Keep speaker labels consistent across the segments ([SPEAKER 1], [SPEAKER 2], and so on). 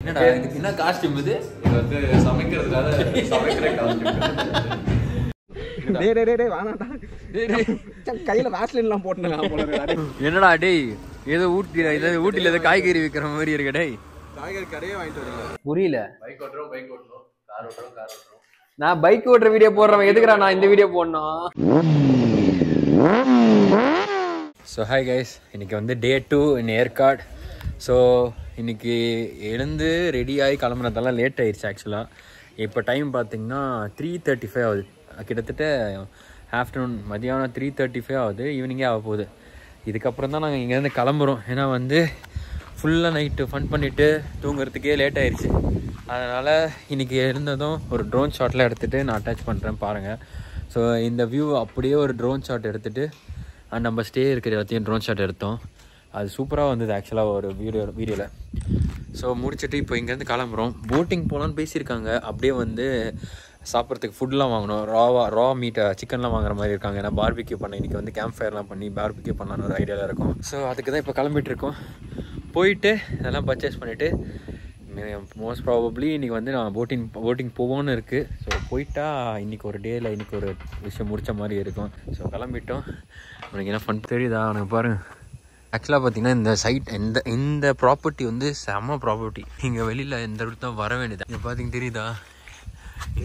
[SPEAKER 1] என்னடா இதுக்கு என்ன காஸ்டியூம் இது?
[SPEAKER 2] இது வந்து சமைக்கிறதுக்காக சமைக்கிற காஸ்டியூம்.
[SPEAKER 3] டேய் டேய் டேய் வானாடா. கையில வாஸ்லின்லாம் போட்டுனேன் போல இருக்கு.
[SPEAKER 1] என்னடா டேய் ஏதோ ஊட்டில ஏதோ காய்கறி விற்கிற மாதிரி இருக்கு டேய்.
[SPEAKER 3] காய்கறி கடையே வாங்கிட்டு வரல.
[SPEAKER 1] புரியல.
[SPEAKER 2] பைக் ஓட்டுறோம் கார் ஓட்டுறோம்.
[SPEAKER 1] நான் பைக் ஓட்டுற வீடியோ போடுறவன் எதுக்குடா நான் இந்த வீடியோ போடணும்? ஸோ ஹாய் கைஸ், இன்றைக்கி வந்து டே 2 இன் ஏற்காடு. ஸோ இன்றைக்கி எழுந்து ரெடியாகி கிளம்புனதெல்லாம் லேட் ஆயிடுச்சு ஆக்சுவலாக. இப்போ டைம் பார்த்திங்கன்னா 3:35 ஆகுது. கிட்டத்தட்ட ஆஃப்டர்நூன் மதியானம் 3:35 ஆகுது. ஈவினிங்கே ஆக போகுது. இதுக்கப்புறம் தான் நாங்கள் இங்கேருந்து கிளம்புறோம். ஏன்னா வந்து ஃபுல்லாக நைட்டு ஃபன் பண்ணிவிட்டு தூங்குறதுக்கே லேட் ஆயிடுச்சு. அதனால் இன்றைக்கி இருந்ததும் ஒரு ட்ரோன் ஷாட்லாம் எடுத்துகிட்டு நான் அட்டாச் பண்ணுறேன் பாருங்கள். ஸோ இந்த வியூ அப்படியே ஒரு ட்ரோன் ஷாட் எடுத்துகிட்டு நம்ம ஸ்டே இருக்கிற எல்லாத்தையும் ட்ரோன் ஷாட் எடுத்தோம். அது சூப்பராக வந்தது ஆக்சுவலாக ஒரு வீடியோவில். ஸோ முடிச்சுட்டு இப்போ இங்கேருந்து கிளம்புறோம். போட்டிங் போகலான்னு பேசியிருக்காங்க. அப்படியே வந்து சாப்பிட்றதுக்கு ஃபுட்லாம் வாங்கணும். ரா மீட்டை சிக்கன்லாம் வாங்குற மாதிரி இருக்காங்க. ஏன்னா பார்பிக்யூ பண்ண இன்றைக்கி வந்து கேம்ப் ஃபயர்லாம் பண்ணி பார்பிக்யூ பண்ணலான்னு ஒரு ஐடியாவில் இருக்கும். ஸோ அதுக்கு தான் இப்போ கிளம்பிட்டு இருக்கோம். போயிட்டு இதெல்லாம் பர்ச்சேஸ் பண்ணிவிட்டு மோஸ்ட் ப்ராபப்ளி இன்றைக்கி வந்து நான் போட்டிங் போவோன்னு இருக்குது. ஸோ போயிட்டா இன்றைக்கி ஒரு டேயில் இன்றைக்கி ஒரு விஷயம் முடித்த மாதிரி இருக்கும். ஸோ கிளம்பிட்டோம். உனக்கு என்ன ஃபன் தெரியுதா? உனக்கு பாருங்கள், ஆக்சுவலாக பார்த்தீங்கன்னா இந்த சைட் இந்த ப்ராப்பர்ட்டி வந்து செம்ம ப்ராப்பர்ட்டி. இங்கே வெளியில் எந்த இடத்துல தான் வர வேண்டியது. இங்கே பார்த்தீங்க தெரியுதா,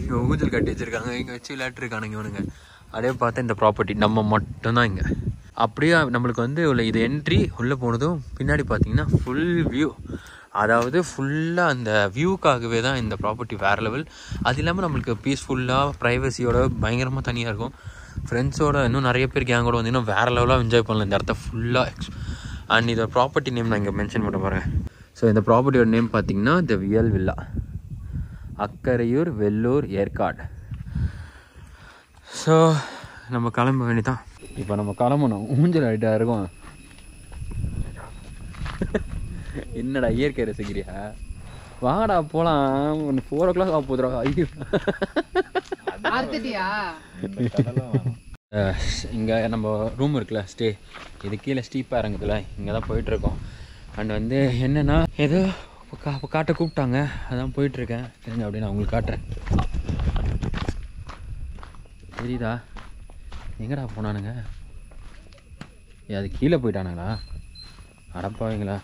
[SPEAKER 1] இங்கே ஊஞ்சல் கட்டி வச்சுருக்காங்க. இங்கே வச்சு விளையாட்டுருக்கானுங்க இவனுங்க. அப்படியே பார்த்தா இந்த ப்ராப்பர்ட்டி நம்ம மட்டும்தான் இங்கே. அப்படியே நம்மளுக்கு வந்து இது என்ட்ரி உள்ளே போனதும் பின்னாடி பார்த்தீங்கன்னா ஃபுல் வியூ. அதாவது ஃபுல்லாக அந்த வியூக்காகவே தான் இந்த ப்ராப்பர்ட்டி வேறு லெவல். அது இல்லாமல் நம்மளுக்கு பீஸ்ஃபுல்லாக ப்ரைவசியோட பயங்கரமாக தனியாக இருக்கும். ஃப்ரெண்ட்ஸோட இன்னும் நிறைய பேர் கேங்கோட வந்து இன்னும் வேறு லெவலாக என்ஜாய் பண்ணலாம் இந்த இடத்த ஃபுல்லாக. அண்ட் இந்த ப்ராப்பர்ட்டி நேம் நான் இங்கே மென்ஷன் பண்ண போகிறேன். ஸோ இந்த ப்ராப்பர்ட்டியோட நேம் பார்த்தீங்கன்னா த வியல் வில்லா, அக்கரையூர், வெள்ளூர், ஏற்காடு. ஸோ நம்ம கிளம்ப வேண்டியதான். இப்போ நம்ம கிளம்பணும். ஊஞ்சல் ஆகிட்டா இருக்கும். என்னடா இயற்கை ரசிக்கிறியா? வாடா போகலாம். 4 o'clock ஆக போதுரா. ஐயோ இங்கே நம்ம ரூம் இருக்குல்ல, ஸ்டே, இது கீழே ஸ்டீப்பாக இறங்குதுல, இங்கே தான் போயிட்டுருக்கோம். அண்ட் வந்து என்னென்னா ஏதோ காட்ட கூப்பிட்டாங்க, அதான் போயிட்டுருக்கேன். தெரிஞ்ச அப்படின்னு நான் உங்களுக்கு காட்டுறேன். தெரியுதா எங்கடா போனானுங்க? அது கீழே போயிட்டானுங்களா? அடப்பாவீங்களா?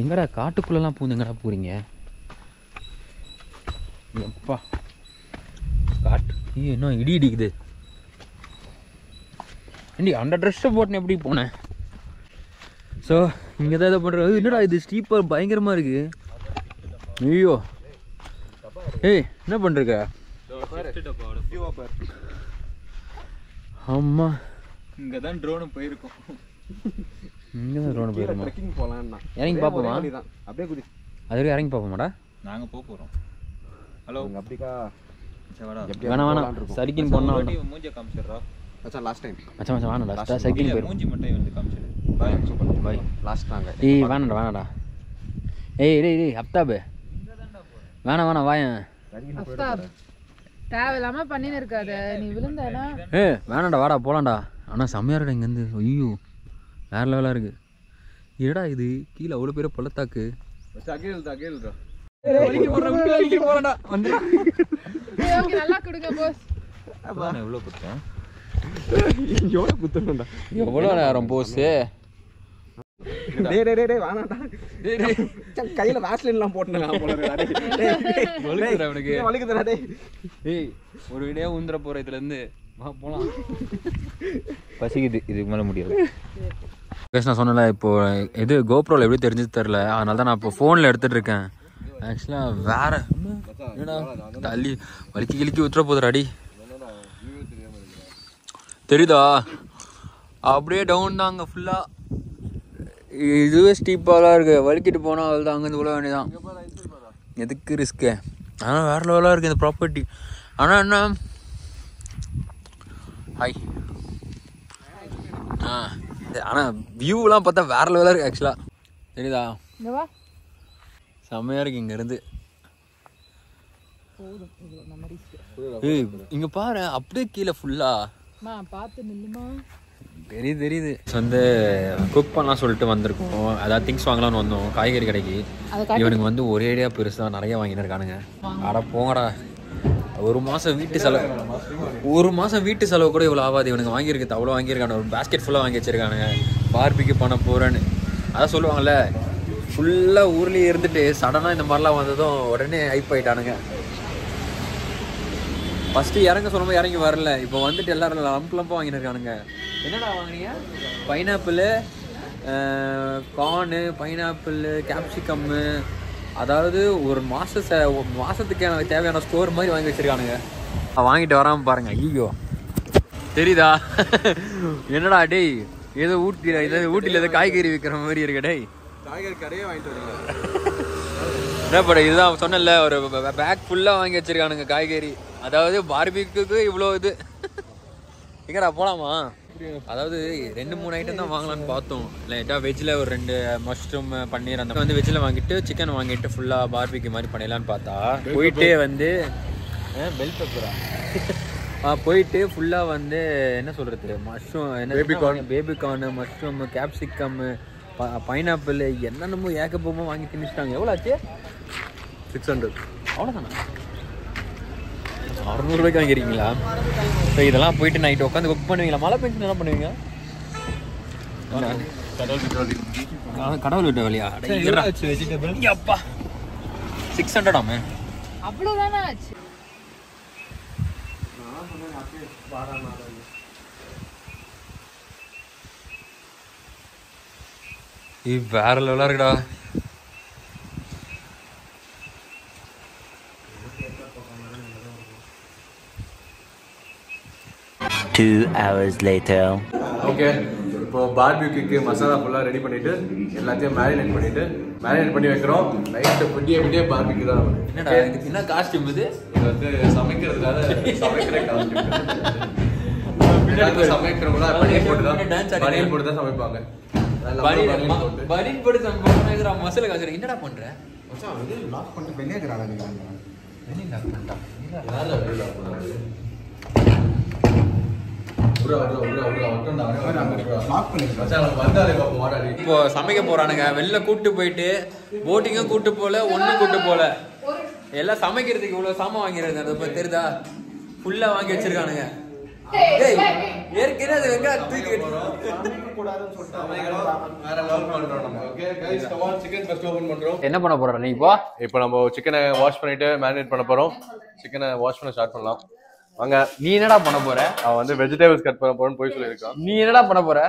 [SPEAKER 1] எங்கடா காட்டுக்குள்ளெல்லாம் பூந்து எங்கடா போகிறீங்க? எப்பா காட்டு இன்னும் இடி இடிக்குது. ஏண்டி அந்த ட்ரெஸ்ஸை போட்டுன்னு எப்படி போனேன்? ஸோ இங்கே தான் இதை பண்ணுறது. என்னடா இது ஸ்டீப்பர் பயங்கரமாக இருக்குது. ஐயோ ஏய் என்ன பண்ணுறக்க? ஆமாம்
[SPEAKER 3] இங்கே தான் ட்ரோனு போயிருக்கோம்.
[SPEAKER 1] இங்கே தான் ட்ரோனு போயிருக்கோம்.
[SPEAKER 3] ட்ரெக்கிங் போகலான்னா
[SPEAKER 1] இறங்கி பார்ப்போமா?
[SPEAKER 3] அப்படியே குதி.
[SPEAKER 1] அது இறங்கி பார்ப்போமாடா?
[SPEAKER 2] நாங்கள் போகிறோம். ஹலோ
[SPEAKER 3] அப்படிக்கா
[SPEAKER 1] வேணாம் சரிக்கின்னு போனால்
[SPEAKER 2] மூஞ்சி காமிச்சிடுறா
[SPEAKER 3] மச்சான். லாஸ்ட் டைம்
[SPEAKER 1] மச்சான் வேணாடா லாஸ்ட்டாக சைக்கிளிங் போயிடும்.
[SPEAKER 2] மூஞ்சி மட்டும் வந்து காமிச்சிடு.
[SPEAKER 3] பாய் சூப்பர்
[SPEAKER 1] பாய்.
[SPEAKER 3] லாஸ்ட் நாங்கள்.
[SPEAKER 1] ஏய் வேணாடா. ஏய் டேய் அப்தாபு வேணாம் வாயன்.
[SPEAKER 4] தேவையில்லாம பண்ணின்னு இருக்காத. நீ விழுந்தானா?
[SPEAKER 1] வேணாண்டா வாடா போகலாம்டா. ஆனால் செம்மையாக இருக்கா இங்கேருந்து. ஐயோ வேறு லெவலாக இருக்குது. ஏடா இது கீழே அவ்வளோ பேர் பள்ளத்தாக்கு.
[SPEAKER 4] நல்லா கொடுங்க போஸ்.
[SPEAKER 2] எவ்வளோ கொடுத்தேன்?
[SPEAKER 3] எவ்வளோ குத்தணும்டா?
[SPEAKER 1] எவ்வளோ நேரம் போஸு?
[SPEAKER 3] டேய் டேய் டேய் வானாடா. கையில வாஸ்லின்லாம் போட்டுனேன் போல இருக்கு.
[SPEAKER 1] அவனுக்கு
[SPEAKER 3] வலிக்குதுடா டேய்.
[SPEAKER 1] ஏய் ஒரு வீடியோ உந்துற போகிற இதுலேருந்து வா போகலாம். பசிக்குது, இதுக்கு மேலே முடியாது. நான் சொன்னல இப்போது இது கோப்ரோவில் எப்படி தெரிஞ்சது தெரில. அதனால தான் நான் இப்போ ஃபோனில் எடுத்துகிட்டு இருக்கேன். ஆக்சுவலாக வேறு என்னடா தள்ளி வலிக்கி ஊற்றுற போதும் அடி. தெரியுதா? அப்படியே டவுன் தான் அங்கே ஃபுல்லாக. இதுவே ஸ்டீப்பாக இருக்குது. வலிக்கிட்டு போனால் அவள் தான் அங்கேருந்து விழ வேண்டியதான். எதுக்கு ரிஸ்க்கு? ஆனால் வேறு லெவலாக இருக்குது இந்த ப்ராப்பர்ட்டி. ஆனால் என்ன ஹாய் ஆனால் வியூலாம் பார்த்தா வேறு லெவலாக இருக்குது ஆக்சுவலாக. தெரியுதா? செம்மையாக இருக்குது இங்கேருந்து. ஏய் இங்கே பாரு அப்படியே கீழே ஃபுல்லாக
[SPEAKER 4] பார்த்து நில்லுமா.
[SPEAKER 1] தெரியுது வந்து குக் பண்ணலாம் சொல்லிட்டு வந்திருக்கோம். அதாவது திங்ஸ் வாங்கலாம்னு வந்தோம் காய்கறி கடைக்கு. இவனுக்கு வந்து ஒரே ஐடியா பெருசாக நிறைய வாங்கிட்டு இருக்கானுங்க. அட போங்கடா, ஒரு மாதம் வீட்டு செலவு கூட இவ்வளோ ஆகாது. இவனுக்கு வாங்கியிருக்கு அவ்வளோ வாங்கியிருக்கானு. ஒரு பேஸ்கெட் ஃபுல்லாக வாங்கி வச்சிருக்கானுங்க. பார்பிக்கு பண்ண போகிறேன்னு அதான் சொல்லுவாங்கள்ல, ஃபுல்லாக ஊர்லேயே இருந்துட்டு சடனாக இந்த மாதிரிலாம் வந்ததும் உடனே ஹைப் ஆகிட்டானுங்க. ஃபஸ்ட்டு இறங்க சொல்லும்போது இறங்கி வரல, இப்போ வந்துட்டு எல்லாரும் லம்பாக வாங்கிட்டு இருக்கானுங்க. என்னடா வாங்கினீங்க? பைனாப்பிள், கார்னு, பைனாப்பிள், கேப்சிகம்மு, அதாவது ஒரு மாதத்துக்கு எனக்கு தேவையான ஸ்டோர் மாதிரி வாங்கி வச்சுருக்கானுங்க. வாங்கிட்டு வராமல் பாருங்கள். ஐயோ தெரியுதா? என்னடா டேய், ஏதோ ஊட்டியில் ஏதோ காய்கறி விற்கிற மாதிரி இருக்க. டேய்
[SPEAKER 3] காய்கறி கடையே வாங்கிட்டு வரீங்க
[SPEAKER 1] என்ன படம் இதுதான் சொன்னல, ஒரு பேக் ஃபுல்லாக வாங்கி வச்சுருக்கானுங்க காய்கறி. அதாவது பார்பிக்கு இவ்வளோ இது எங்கடா போகலாமா? அதாவது 2-3 ஐட்டம் தான் வாங்கலான்னு பார்த்தோம். லைட்டாக வெஜ்ஜில் ஒரு 2 மஷ்ரூம் பன்னீர் அந்த வந்து வெஜ்ஜில் வாங்கிட்டு சிக்கன் வாங்கிட்டு ஃபுல்லாக பார்பிக்கு மாதிரி பண்ணிடலான்னு பார்த்தா போயிட்டே வந்து பெல் பெப்பரா போயிட்டு ஃபுல்லாக வந்து என்ன சொல்கிறது, மஷ்ரூம் என்ன பேபிகார்னு, மஷ்ரூம், கேப்சிகம், பைனாப்பிள் என்னென்னமோ ஏக்கப்போமோ வாங்கி திணிச்சிட்டாங்க. எவ்வளோ ஆச்சு?
[SPEAKER 3] 600.
[SPEAKER 1] அவ்வளோதானா? 600 ரூபாய்க்கு வாங்கிக்கிறீங்களா? ஸோ இதெல்லாம் போயிட்டு நைட்டு உட்காந்து குக் பண்ணுவீங்களா? மழை பெஞ்சு என்ன பண்ணுவீங்க? கடவுள் விட்ட வழியா? அப்பா 600
[SPEAKER 4] அவ்வளவுதானே ஆச்சு.
[SPEAKER 1] வேற லெவலா இருக்குடா.
[SPEAKER 5] Two hours later.
[SPEAKER 3] ஓகே, இப்போ பார்பிக்யூக்கு மசாலா ஃபுல்லாக ரெடி பண்ணிட்டு எல்லாத்தையும் மேரினேட் பண்ணி வைக்கிறோம். நைட்டு விடிய பார்பிக்யூ தான்.
[SPEAKER 1] என்னடா இதுக்கு என்ன காஸ்டியூம் இது?
[SPEAKER 3] இது வந்து சமைக்கிறதுக்காக சமைக்கிற காஸ்டியூம். சமைக்கிறவங்களா பனியன் போட்டு தான் சமைப்பாங்க.
[SPEAKER 1] பனியன் போட்டு சமைப்பாங்க. மசாலா காசு என்னடா பண்ற?
[SPEAKER 3] மச்சான் வந்து லாக் பண்ணிட்டு வெளியே இருக்கறானே. நீங்க வெளியே லாக் பண்ணிட்டா யாரல வெளியே லாக் பண்ணாரு?
[SPEAKER 1] இப்போ சமைக்க போறானுங்க. வெளில கூட்டு போயிட்டு போட்டிங்கும் கூட்டு போல, ஒன்னும் கூட்டு போல, எல்லாம் சமைக்கிறதுக்கு இவ்வளவு சாமான் வாங்கிறது அது தெரியுதா? ஃபுல்லா வாங்கி வச்சிருக்கானுங்க. என்ன பண்ண போறோம்?
[SPEAKER 3] இப்போ நம்ம சிக்கனை வாஷ் பண்ணிட்டு மேரினேட் பண்ண போறோம். சிக்கனை வாஷ் பண்ண ஸ்டார்ட் பண்ணலாம் வாங்க.
[SPEAKER 1] நீ என்னடா பண்ண போற?
[SPEAKER 3] அவன் வந்து வெஜிடபிள்ஸ் கட் பண்ண போறேன்னு போய் சொல்லியிருக்கான்.
[SPEAKER 1] நீ என்னடா பண்ண போற?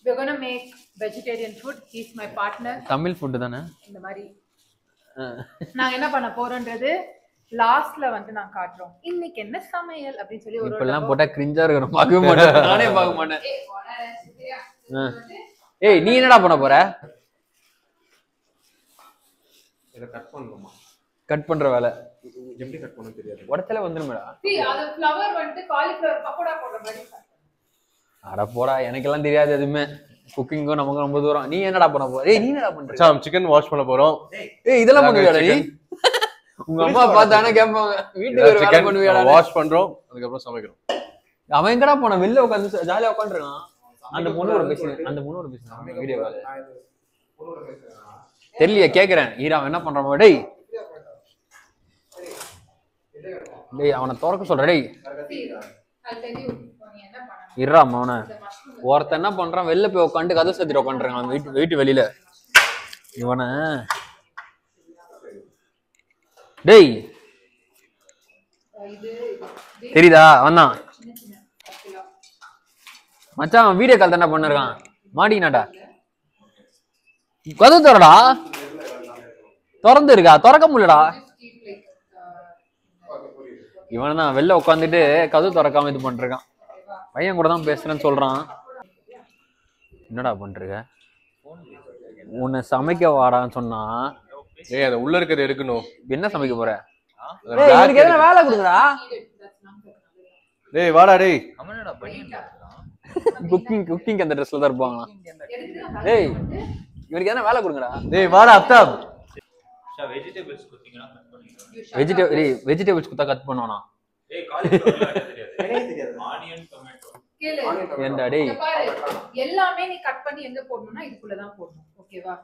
[SPEAKER 4] We're going to make vegetarian food. He's my partner.
[SPEAKER 1] Tamil food தானே
[SPEAKER 4] இந்த மாதிரி நாங்க என்ன பண்ண போறோம்ன்றது லாஸ்ட்ல வந்து நான் காட்டுறோம். இன்னைக்கு என்ன சமையல் அப்படி சொல்லி ஒரு
[SPEAKER 1] இப்பெல்லாம் போட்டா கிரிஞ்சா இருக்கணும். பார்க்கவே மாட்டேன், நானே பார்க்க மாட்டேன். ஏய் நீ என்னடா பண்ண போற?
[SPEAKER 3] இத கட் பண்ணணுமா?
[SPEAKER 1] கட் பண்ற வேலை
[SPEAKER 3] எப்படி கட் பண்ணனும் தெரியாது.
[SPEAKER 1] உடச்சல வந்துருமேடா.
[SPEAKER 4] அது ஃப்ளவர் வந்து காலிஃப்ளவர் பக்கோடா போடுற மாதிரி.
[SPEAKER 1] அட போடா, எனக்கெல்லாம் தெரியாது எதுவுமே. குக்கிங்கும் நமக்கு ரொம்ப தூரம். நீ என்னடா பண்ண போற? ஏய் நீ என்னடா பண்ற?
[SPEAKER 3] மச்சான் சிக்கன் வாஷ் பண்ண போறோம்.
[SPEAKER 1] ஏய் இதெல்லாம் பண்ணுவியாடா நீ? உங்க அம்மா பார்த்தானே கேட்பாங்க, வீட்டுக்கு வேற வேலை பண்ணுவியாடா?
[SPEAKER 3] வாஷ் பண்றோம், அதுக்கு அப்புறம் சமைக்கிறோம்.
[SPEAKER 1] அவன் எங்கடா போன? வெளில உட்கார்ந்து ஜாலியா உட்கார்ந்திருக்கான். அந்த பொண்ணோட பேசுறேன் வீடியோ கால். தெரியல கேக்குறேன். ஈரா என்ன பண்றான்? டேய் டேய் அவனை திறக்க சொல்ற. டேய் இருடா மவன. ஒருத்தன் என்ன பண்றான்? வெளில போய் உட்காந்து கதை சத்திட்டு உட்காந்துருக்கான் வீட்டு வெளியில. இவனை டேய் தெரியுதா? வந்தான் மச்சான். அவன் வீடியோ கால் தானே பண்ணிருக்கான். மாட்டினாடா. கதை திறடா. திறந்து இருக்கா? திறக்க முடியலடா. இவன் தான் வெளில உட்காந்துட்டு கதவு திறக்காம இது பண்றான். பையன் கூட தான் பேசுறேன்னு சொல்றான். என்னடா பண்றீங்க? உன்னை சமைக்க வாடான்னு சொன்னா
[SPEAKER 3] ஏய் அது உள்ள இருக்கிறது எடுக்கணும்.
[SPEAKER 1] என்ன சமைக்க போற? எனக்கு எதனா வேலை கொடுங்கடா.
[SPEAKER 3] டேய் வாடா டேய்.
[SPEAKER 1] குக்கிங் அந்த ட்ரெஸ்ல தான் இருப்பாங்களா? டேய் இவனுக்கு எதனா வேலை கொடுங்கடா.
[SPEAKER 3] டேய் வாடா அப்தாப்.
[SPEAKER 2] வெஜிடபிள்ஸ் குத்திங்கனா கட் பண்ணுங்க.
[SPEAKER 1] வெஜிடபிள்ஸ் குத்தா கட் பண்ணுவானா?
[SPEAKER 2] ஏய் காலிஃப்ளவர் தெரியாது. Onion tomato.
[SPEAKER 4] கேளு
[SPEAKER 1] ஏன்டா டேய்
[SPEAKER 4] இங்க பாரு எல்லாமே நீ கட் பண்ணி எங்க போடணும்னா இதுக்குள்ள தான் போடணும் ஓகேவா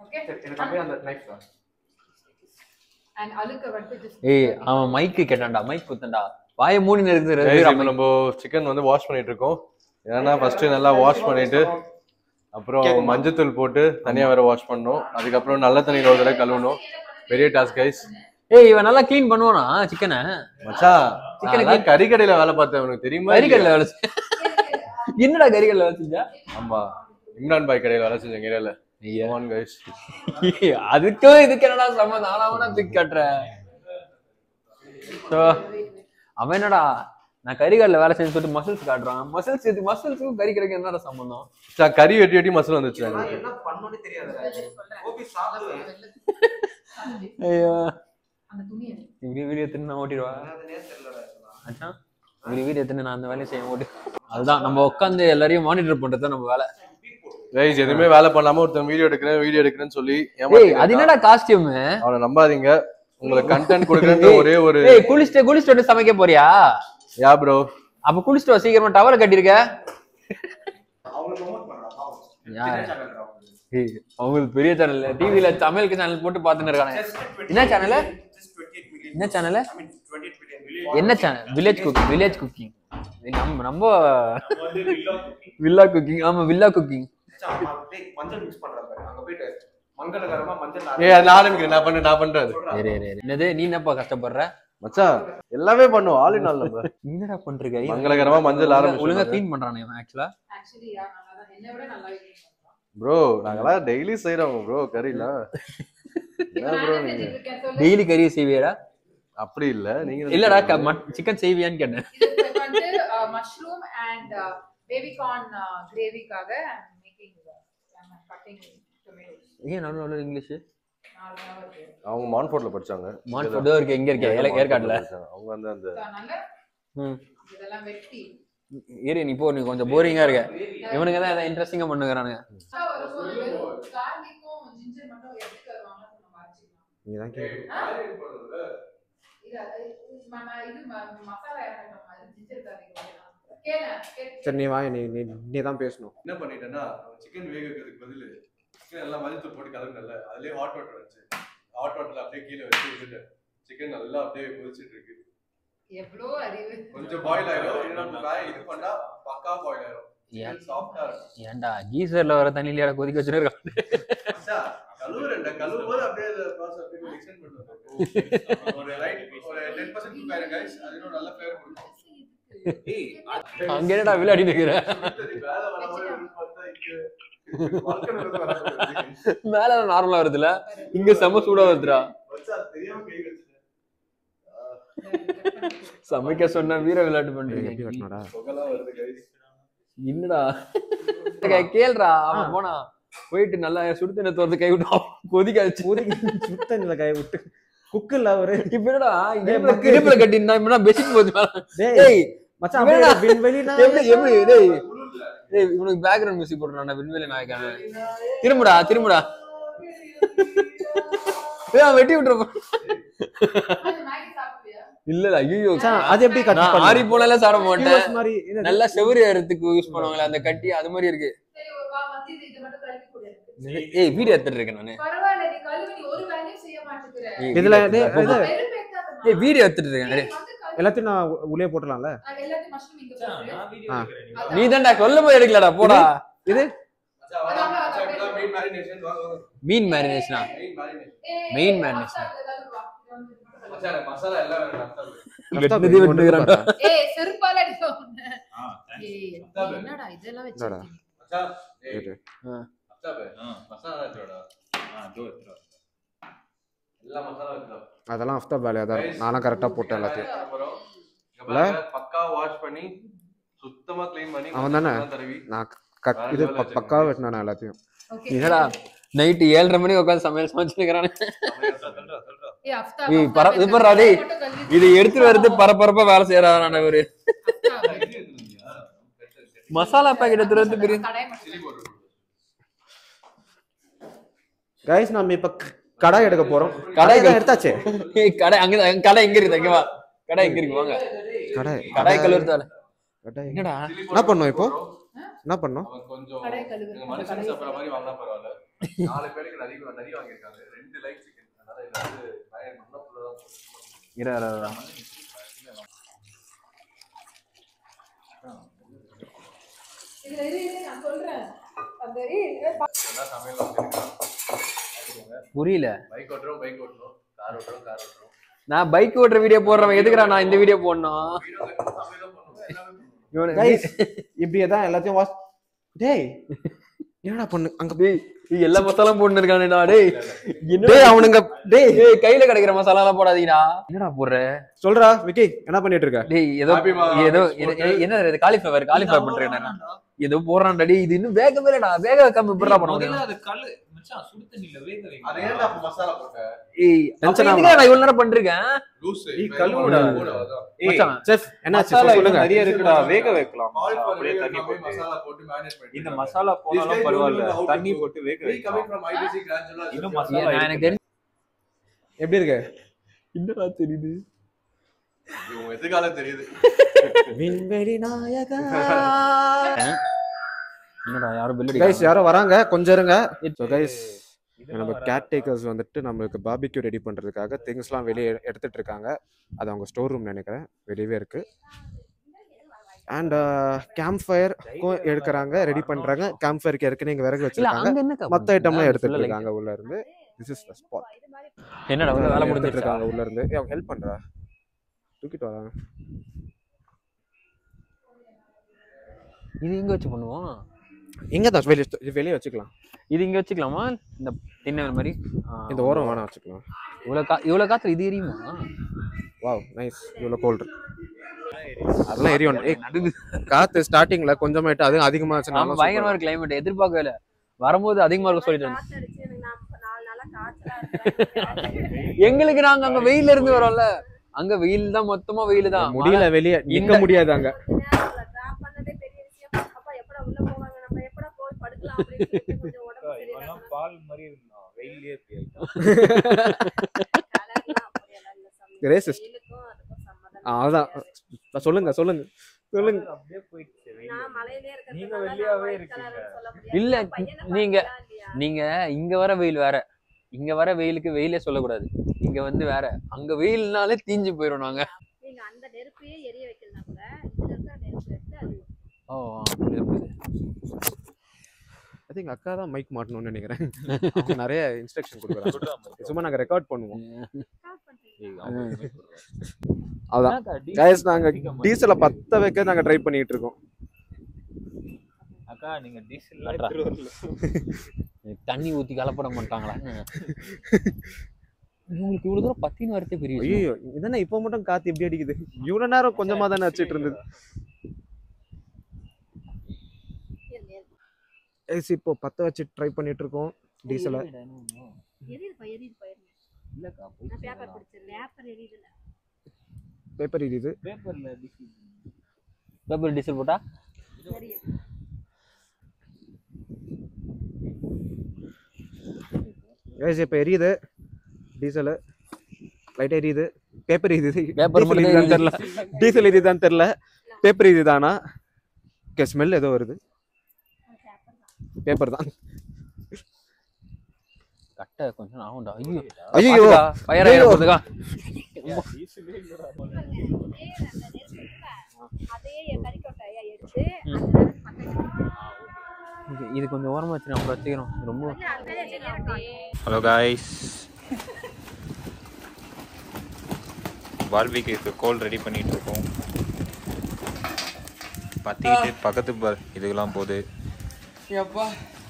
[SPEAKER 4] ஓகே
[SPEAKER 3] எனக்கு அப்படியே அந்த நைஃப் தான்
[SPEAKER 4] and அழுக்க வந்து just
[SPEAKER 1] ஏய் அவன் மைக் கேட்டான்டா மைக் குத்தண்டா வாயை மூடி இருக்குது
[SPEAKER 3] இப்போ நம்ம சிக்கன் வந்து வாஷ் பண்ணிட்டு இருக்கோம். ஏன்னா ஃபர்ஸ்ட் நல்லா வாஷ் பண்ணிட்டு அப்புறம் மஞ்சத்தூள் போட்டு தனியா வேற வாஷ் பண்ணணும். அதுக்கப்புறம் நல்ல தண்ணியில ஒரு தடவை கழுவணும். பெரிய டாஸ்க் கைஸ்.
[SPEAKER 1] ஏய் இவன் நல்லா க்ளீன் பண்ணுவானா சிக்கனை
[SPEAKER 3] மச்சான் சிக்கன் கறி கடையில வேலை பார்த்தேன் உனக்கு தெரியுமா?
[SPEAKER 1] கறிக்கல்ல வேலை என்னடா கறிக்கல்ல வேலை செஞ்சா?
[SPEAKER 3] ஆமா இம்ரான் பாய் கடையில வேலை செஞ்சேன் ஏரியால. ஆன் கைஸ்
[SPEAKER 1] அதுக்கும் இதுக்கு என்னடா சம்பந்தம்? ஆனா தூக்கி காட்டுறேன். அவன் என்னடா நான் கறிக்கல்ல வேலை செஞ்சு சொல்லிட்டு மசில்ஸ் காட்டுறான். மசில்ஸுக்கும் கறிக்கடைக்கு என்னடா சம்பந்தம்?
[SPEAKER 3] கறி வெட்டி வெட்டி மசில் வந்துச்சு.
[SPEAKER 2] என்ன பண்ணனும்னு தெரியாது கோபி சாப்பிடுவேன்
[SPEAKER 1] ஐயோ
[SPEAKER 4] அந்த துணி எடு
[SPEAKER 1] இப்படி வீடியோ எடுத்து நான் ஓட்டிடுவா அச்சா இப்படி வீடியோ எடுத்து நான் அந்த வேலையை செய்ய ஓட்டி அதுதான் நம்ம உட்காந்து எல்லாரையும் மானிட்டர் பண்றது நம்ம வேலை.
[SPEAKER 3] கைஸ் எதுவுமே வேலை பண்ணாம ஒருத்தன் வீடியோ எடுக்கிறேன்னு சொல்லி
[SPEAKER 1] அது என்னடா காஸ்டியூம்?
[SPEAKER 3] அவனை நம்பாதீங்க. உங்களுக்கு கண்டென்ட் கொடுக்கறது ஒரே ஒரு
[SPEAKER 1] குளிச்சுட்டு சமைக்க போறியா?
[SPEAKER 3] யா ப்ரோ
[SPEAKER 1] அப்ப குளிச்சுட்டு சீக்கிரமா டவல் கட்டிருக்க. அவங்களுக்கு பெரிய சேனல் டிவில சமையலுக்கு சேனல் போட்டு பாத்துன்னு இருக்காங்க. என்ன சேனல்? என்ன சேனல்? என்ன சேனல்? வில்லேஜ் குக்கிங் நம்ம வில்லா குக்கிங். ஆமா வில்லா குக்கிங்.
[SPEAKER 2] மஞ்சள் மிக்ஸ் பண்றாங்க அங்க போயிட்டு மங்களகரமா மஞ்சள்
[SPEAKER 3] நான் பண்றது.
[SPEAKER 1] என்னது நீ என்னப்பா கஷ்டப்படுற?
[SPEAKER 3] மச்சான் எல்லாமே பண்ணுவோம் ஆல் இன் ஆல். நம்ம
[SPEAKER 1] என்னடா பண்றீங்க?
[SPEAKER 3] மங்களகரமா மஞ்சள் ஆரம்பிச்சு
[SPEAKER 1] ஒழுங்கா க்ளீன் பண்றானே ஆக்சுவலா
[SPEAKER 4] யா நல்லா என்ன விட நல்லா இருக்கு
[SPEAKER 3] ப்ரோ. நாங்கலாம் டெய்லி செய்றோம் ப்ரோ கறிலாம். என்ன ப்ரோ நீங்க
[SPEAKER 1] டெய்லி கறி செய்வியாடா?
[SPEAKER 3] அப்படி இல்ல நீங்க
[SPEAKER 1] இல்லடா சிக்கன் செய்வியான்னு கேட்டேன்.
[SPEAKER 4] இது வந்து மஷ்ரூம் அண்ட் பேபி கார்ன் கிரேவிக்காக மேக்கிங் கட்டிங் டொமேட்டோஸ்.
[SPEAKER 1] ஏன் நல்ல இங்கிலீஷ்?
[SPEAKER 3] அவங்க மான்ஃபோர்ட்ல படிச்சாங்க.
[SPEAKER 1] மான்ஃபோர்ட் இருக்கு எங்க இருக்கு? ஏற்காடுல.
[SPEAKER 3] அவங்க வந்து அந்த
[SPEAKER 4] இதெல்லாம் வெட்டி
[SPEAKER 1] ஏறி நீ போ. நீ கொஞ்சம் போரிங்கா இருக்க. இவனுங்க தான் ஏதாவது இன்ட்ரெஸ்டிங்கா பண்ணுகிறானுங்க.
[SPEAKER 4] கார்லிக்கும் ஜிஞ்சர் மட்டும் எடுத்து தருவாங்க நம்ம அரைச்சிக்கலாம்.
[SPEAKER 3] நீங்க தான் கேக்குறீங்க.
[SPEAKER 4] இது மசாலா ஏறணும் அது ஜிஞ்சர் கார்லிக் கேளு.
[SPEAKER 6] சரி நீ வா நீ தான் பேசணும்.
[SPEAKER 3] என்ன பண்ணிட்டேன்னா சிக்கன் வேக வைக்கிறதுக்கு பதில் சிக்கன் எல்லாம் மஞ்சள் போட்டு கலந்துல அதுலயே ஹாட் வாட்டர் வச்சு ஹாட் வாட்டர்ல அப்படியே கீழே வச்சு விட்டுட்டேன். சிக்கன் நல்லா அப்படியே கொதிச்சிட்டு இருக்கு.
[SPEAKER 4] எவ்வளோ அறிவு.
[SPEAKER 3] கொஞ்சம் பாயில் ஆயிடும். இது நம்ம இது பண்ணா பக்கா பாயில் ஆயிடும். சாஃப்ட்டா இருக்கும்.
[SPEAKER 1] ஏன்டா கீசர்ல வர தண்ணியில கொதிக்க வச்சிருக்காங்க.
[SPEAKER 3] கழுவும்போது அப்படியே ப்ராசஸ் அப்படியே எக்ஸ்டெண்ட் பண்ணுவாங்க. ஒரு ரைட் ஒரு 10% குக் ஆயிடும் गाइस. அது இன்னும் நல்ல ஃப்ளேவர் கொடுக்கும்.
[SPEAKER 1] அங்க என்னடா விளையாடி நிக்கிற?
[SPEAKER 3] வேலை வரவே பார்த்தா இங்க வால்கனோல வராது.
[SPEAKER 1] மேல நார்மலா வருதுல இங்க செம சூடா வருதுடா.
[SPEAKER 3] வச்சா தெரியாம கை வச்சிட்டேன்.
[SPEAKER 1] சமைக்க சொன்னா வீர விளையாட்டு பண்றீங்க.
[SPEAKER 6] எப்படி வரணும்டா?
[SPEAKER 3] சொகலா வருது गाइस.
[SPEAKER 1] என்னடா கேள்றா அவன் போனா போயிட்டு நல்லா சுடுதண்ண தோர்த்து கை விட்டு கொதிக்க வச்சு
[SPEAKER 6] சுத்தனில கை விட்டு குக்குல ஒரு
[SPEAKER 1] இப்ப என்னடா இடுப்புல கட்டினா இப்ப பெட்ஷீட் போச்சு.
[SPEAKER 6] டேய் மச்சான் அப்படியே விண்வெளினா
[SPEAKER 1] எப்படி டேய் டேய் இவனுக்கு பேக்ரவுண்ட் மியூசிக் போடுறானே விண்வெளி நாயகன். திரும்புடா ஏய் வெட்டி விட்டுற. இல்ல ஐயோ
[SPEAKER 6] அது எப்படி கட்
[SPEAKER 1] நான் ஆரி போனால சாட மாட்டேன்.
[SPEAKER 6] மாதிரி
[SPEAKER 1] நல்லா செவுரு ஏறதுக்கு யூஸ் பண்ணுவாங்களே அந்த கட்டி அது மாதிரி இருக்கு.
[SPEAKER 4] சரி வா வந்து இது மட்டும் கழுவி கொடு.
[SPEAKER 1] ஏய் வீடியோ எடுத்துட்டு இருக்கேன் நானு.
[SPEAKER 4] பரவாயில்லை நீ கழுவி நீ ஒரு வேலையும் செய்ய மாட்டேங்கற.
[SPEAKER 6] இதுல
[SPEAKER 1] ஏய் வீடியோ எடுத்துட்டு இருக்கேன்.
[SPEAKER 6] எல்லாத்தையும் நான் உள்ளே போட்டுறலாம்ல?
[SPEAKER 4] எல்லாத்தையும் மஷ்ரூம் இங்க போடு.
[SPEAKER 2] நான் வீடியோ எடுக்கறேன்.
[SPEAKER 1] நீ தான்டா கொல்ல போய் எடுக்கலடா போடா.
[SPEAKER 6] இது
[SPEAKER 3] மச்சான் மீன் மேரினேஷன் வாங்க.
[SPEAKER 1] மீன் மேரினேஷனா? Main marination.
[SPEAKER 3] மச்சான் மசாலா எல்லாம் வேணும்.
[SPEAKER 1] வெட்னதே வெட்னுகறான்டா.
[SPEAKER 4] ஏய் செருப்பால அடிச்சோம். ஏய் என்னடா இதெல்லாம் வச்சிருக்கீங்க?
[SPEAKER 3] மச்சான்
[SPEAKER 6] ஏய்
[SPEAKER 3] மச்சான் மசாலா எடுத்துடா.
[SPEAKER 2] தோ எடுத்துறா.
[SPEAKER 3] எல்லா மசாலா எடுத்துடா.
[SPEAKER 6] அதெல்லாம் அஃப்தா வேலையா தான் இருக்கும். நானும் கரெக்டா போட்டேன் எல்லாத்தையும்.
[SPEAKER 3] இல்ல பக்கா வாஷ் பண்ணி சுத்தமா க்ளீன் பண்ணி
[SPEAKER 6] அவன் தானே நான் இது பக்காவா வெட்டினானே எல்லாத்தையும்.
[SPEAKER 1] என்னடா நைட் 7:30 மணிக்கு உட்கார்ந்து சமையல் சமைச்சிருக்கானே.
[SPEAKER 4] ஏய் அஃப்தா
[SPEAKER 1] ஏய் இது பரா டேய் இது எடுத்துட்டு வரது பரபரப்பா வேலை செய்யறானே இவரு. மசாலா பாக்கெட் எடுத்துட்டு வந்து பெரிய
[SPEAKER 6] गाइस நாம இப்ப கடாய் எடுக்க போறோம். கடாய் எடுத்தாச்சே.
[SPEAKER 1] ஏய் கடை அங்க கடை எங்க இருக்கு? அங்க வா. கடை எங்க இருக்கு வாங்க.
[SPEAKER 6] கடாய்
[SPEAKER 1] கடை கழுவுறதால என்னடா
[SPEAKER 6] என்ன பண்ணோம் இப்போ என்ன பண்ணோம்
[SPEAKER 3] அவன் கொஞ்சம்
[SPEAKER 4] கடை கழுவு.
[SPEAKER 3] எங்க மனுஷன் சாப்பிட்ற மாதிரி வாங்கினா பரவாயில்ல 4 பேருக்கு நிறைய வாங்கியிருக்காங்க 2 லைக் சிக்கன் அதனால இது வந்து பயன் பண்ண ஃபுல்லாக
[SPEAKER 4] இதுல நான் சொல்றேன் அந்த
[SPEAKER 3] சமையல் வந்துருக்கான்
[SPEAKER 1] புரியல.
[SPEAKER 3] பைக் ஓட்டுறோம் கார் ஓட்டுறோம்
[SPEAKER 1] நான் பைக் ஓட்டுற வீடியோ போடுறவன் எதுக்குடா நான் இந்த வீடியோ போடணும்?
[SPEAKER 6] கைஸ் இப்படியே தான் எல்லாத்தையும் வாஷ் டேய் என்னடா பண்ணு அங்க
[SPEAKER 1] டேய் எல்லா மசாலாவும் போட்டு இருக்கானேடா. டேய்
[SPEAKER 6] டேய் அவனுங்க டேய்
[SPEAKER 1] கையில கிடைக்கிற மசாலா எல்லாம் போடாதீங்கடா. என்னடா போடுற?
[SPEAKER 6] சொல்றா விக்கி என்ன பண்ணிட்டு இருக்க?
[SPEAKER 1] டேய் ஏதோ என்ன காலிஃபிளவர் பண்றேன் ஏதோ போடுறான்டா. டேய் இது இன்னும் வேகவே இல்லடா. வேக வைக்காம எப்படிடா பண்ண முடியும்?
[SPEAKER 2] அது கல்லு மச்சான் சுடு தண்ணில வேக வை.
[SPEAKER 3] அது ஏன்டா அப்ப மசாலா போட்ட
[SPEAKER 1] ஏய் டென்ஷன் ஆகுது. நான் இவ்வளவு நேரம் பண்ணிருக்கேன்.
[SPEAKER 3] லூஸ்
[SPEAKER 2] நீ கழுவுடா.
[SPEAKER 1] மச்சான்
[SPEAKER 6] செஃப் என்னாச்சு
[SPEAKER 2] மசாலா
[SPEAKER 6] சொல்லுங்க.
[SPEAKER 2] நிறைய இருக்குடா வேக வைக்கலாம். அப்படியே தண்ணி போட்டு
[SPEAKER 3] மசாலா போட்டு மேனேஜ் பண்ணி
[SPEAKER 2] இந்த மசாலா போனாலும் பரவாயில்ல தண்ணி போட்டு வேக வைக்கலாம். இன்னும் மசாலா
[SPEAKER 1] எனக்கு தெரிஞ்சு
[SPEAKER 6] எப்படி இருக்கு?
[SPEAKER 1] என்னடா தெரியுது?
[SPEAKER 3] இவங்க எதுக்காலம் தெரியுது
[SPEAKER 6] விண்வெளி நாயகா
[SPEAKER 1] என்னடா யாரும் பெல்
[SPEAKER 6] கைஸ்
[SPEAKER 1] அடிக்காங்க.
[SPEAKER 6] யாரோ வராங்க கொஞ்சம் இருங்க. ஸோ கைஸ் நம்ம கேட் டேக்கர்ஸ் வந்துட்டு நம்மளுக்கு பார்பிக்யூ ரெடி பண்ணுறதுக்காக திங்ஸ்லாம் வெளியே எடுத்துட்டு இருக்காங்க. அது அவங்க ஸ்டோர் ரூம் நினைக்கிறேன் வெளியவே இருக்கு. அண்ட் கேம்ப் ஃபயர் எடுக்கிறாங்க ரெடி பண்ணுறாங்க. கேம்ப் ஃபயருக்கு ஏற்கனவே இங்கே விறகு
[SPEAKER 1] இல்ல
[SPEAKER 6] வச்சிருக்காங்க.
[SPEAKER 1] அங்க என்ன
[SPEAKER 6] மற்ற ஐட்டம்லாம் எடுத்துட்டு இருக்காங்க உள்ள இருந்து. This is the spot.
[SPEAKER 1] என்னடா உள்ள வேலை
[SPEAKER 6] எடுத்துட்டு
[SPEAKER 1] முடிஞ்சிட்டு
[SPEAKER 6] இருக்காங்க உள்ள இருந்து. அவங்க ஹெல்ப் பண்றா தூக்கிட்டு வராங்க.
[SPEAKER 1] இது இங்க வச்சு பண்ணுவோம்.
[SPEAKER 6] இங்க தான் வெளியே வச்சுக்கலாம்.
[SPEAKER 1] இது இங்க வச்சுக்கலாமா? இந்த திண்ணை மாதிரி
[SPEAKER 6] இந்த ஓரம் வேணா வச்சுக்கலாம்.
[SPEAKER 1] இவ்வளவு காத்துல இது எரியுமா?
[SPEAKER 6] Wow nice. இவ்வளோ கோல்டு அதெல்லாம் எரியும். காத்து ஸ்டார்டிங்ல கொஞ்சமாயிட்டு அது அதிகமா
[SPEAKER 1] ஆமா பயங்கரமா இருக்கு கிளைமேட். எதிர்பார்க்கவே இல்லை. வரும்போது அதிகமா இருக்கும் சொல்லிட்டு எங்களுக்கு நாங்க அங்க வெயில இருந்து வரோம்ல. அங்க வெயில் தான் மொத்தமா வெயில் தான்.
[SPEAKER 6] முடியல வெளியே நிக்க முடியாது அங்க.
[SPEAKER 2] பால் மாதிரி இருந்தான் வெயிலே
[SPEAKER 6] ரேசிஸ்ட். அதான் சொல்லுங்க
[SPEAKER 2] அப்படியே போயிடுச்சு. நீங்க வெளியாவே இருக்கீங்க.
[SPEAKER 1] இல்ல நீங்க இங்க வர வெயில் வேற. இங்க வர வெயிலுக்கு வெயிலே சொல்லக்கூடாது. இங்க வந்து வேற. அங்க வெயில்னாலே தீஞ்சு போயிடும். நாங்க ஓ
[SPEAKER 6] ஐ திங்க் அக்கா தான் மைக் மாட்டணும்னு நினைக்கிறேன். நிறைய இன்ஸ்ட்ரக்ஷன் கொடுக்குறாங்க. சும்மா நாங்க ரெக்கார்ட் பண்ணுவோம். அதான் கைஸ் நாங்க டீசலை பத்த வைக்க நாங்க ட்ரை பண்ணிட்டு இருக்கோம்.
[SPEAKER 2] அக்கா நீங்க டீசல்
[SPEAKER 1] தண்ணி ஊத்தி கலப்பட மாட்டாங்களா? உங்களுக்கு இவ்வளவு தூரம் பத்தின்னு வரதே பெரிய
[SPEAKER 6] ஐயோ இதென்ன இப்ப மட்டும் காத்து எப்படி அடிக்குது? இவ்வளவு நேரம் கொஞ்சமா தானே அடிச்சிட்டு இருந்தது. இப்போ பத்த வச்சு ட்ரை பண்ணிட்டு இருக்கோம் டீசலை. பேப்பர் எரியுது.
[SPEAKER 1] பேப்பர் டீசல் போட்டா
[SPEAKER 6] இப்போ எரியுது டீசலு. லைட்டாக எரியுது. பேப்பர் எரியுது.
[SPEAKER 1] பேப்பர்
[SPEAKER 6] எரியுதான்னு தெரியல. டீசல் எரியுதான்னு தெரியல. பேப்பர் எரியுதானா? ஸ்மெல் ஏதோ வருது. பேப்பர் தான்.
[SPEAKER 1] கட்ட கொஞ்சம் ஆகும்டா.
[SPEAKER 6] ஐயோ
[SPEAKER 1] ஃபயர் ஆயிர போதுக்கா. இது கொஞ்சம் ஓரமா வச்சு நம்ம வச்சுக்கிறோம். ரொம்ப
[SPEAKER 7] ஹலோ காய்ஸ், பார்பிக்யூக்கு கோல் ரெடி பண்ணிட்டு இருக்கோம். பத்திக்கிட்டு பக்கத்து இதுக்கெல்லாம் போகுது.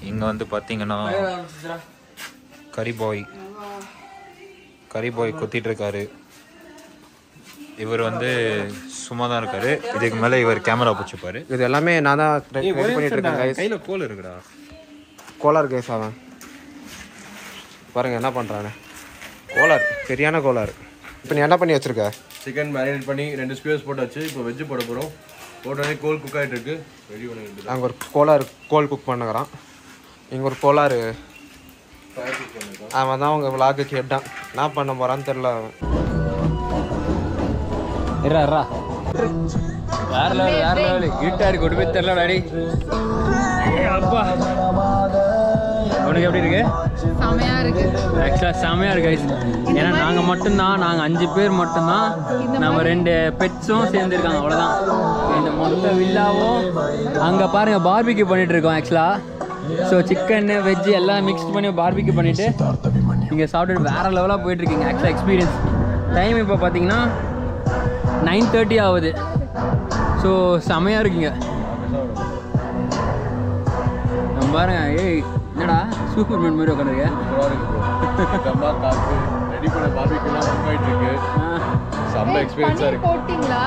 [SPEAKER 7] இங்க வந்து பாத்தீங்கன்னா கறி பாய் குத்திட்டு இருக்காரு. இவர் வந்து சும்மா தான் இருக்காரு. இதுக்கு மேல இவர் கேமரா பிடிச்சிப்பாரு.
[SPEAKER 6] இது எல்லாமே நான் தான் பண்ணிட்டு இருக்கேன்.
[SPEAKER 7] கையில கோல் இருக்குடா.
[SPEAKER 6] கோலார் கேஸ் அவன் பாருங்க என்ன பண்றானே. கோலார் சரியான கோலார். இப்போ நீ என்ன பண்ணி வச்சிருக்க?
[SPEAKER 3] சிக்கன் மேரினேட் பண்ணி 2 ஸ்குயர்ஸ் போட்டாச்சு. இப்போ வெஜ் போட போறோம். போட்டோடனே கோல் குக் ஆகிட்டு இருக்கு. ரெடி பண்ணிட்டு
[SPEAKER 6] அங்கே ஒரு கோல் குக் பண்ணுறான். இங்கே ஒரு கோலார் அவன் தான் அவங்க விளாக்கு கேட்டான். என்ன பண்ண போறான்னு தெரியல. அவன்
[SPEAKER 1] வேற லெவல் இருட்டா இருக்கு கொண்டு போய் தெரியல டாடி. அப்பா உனக்கு எப்படி இருக்கு?
[SPEAKER 4] செமையா இருக்கு.
[SPEAKER 1] ஆக்சுவலாக செமையாக இருக்கு guys. ஏன்னா நாங்கள் மட்டும்தான், நாங்கள் 5 பேர் மட்டும்தான், நம்ம 2 பெட்ஸும் சேர்ந்துருக்காங்க, அவ்வளோதான். இந்த மொத்த வில்லாவும் அங்கே பாருங்கள் பார்பிக்யூ பண்ணிட்டு இருக்கோம் ஆக்சுவலாக. ஸோ சிக்கன்னு வெஜ்ஜு எல்லாம் மிக்ஸ் பண்ணி பார்பிக்யூ பண்ணிவிட்டு இங்கே சாப்பிட்டுட்டு வேறு லெவலாக போயிட்டுருக்கீங்க ஆக்சுவலாக எக்ஸ்பீரியன்ஸ். டைம் இப்போ பார்த்தீங்கன்னா 9:30 ஆகுது. ஸோ செமையாக இருக்குங்க. நம்ம பாருங்க, ஏய் என்னடா சூப்பர்மேன் மாதிரி உட்காந்துருக்கேன்.
[SPEAKER 3] ரெடி பண்ண பார்பிக்யூலாம் ஒர்க் ஆயிட்டு இருக்கு. செம்ம எக்ஸ்பீரியன்ஸா இருக்கு.
[SPEAKER 4] போட்டிங்களா?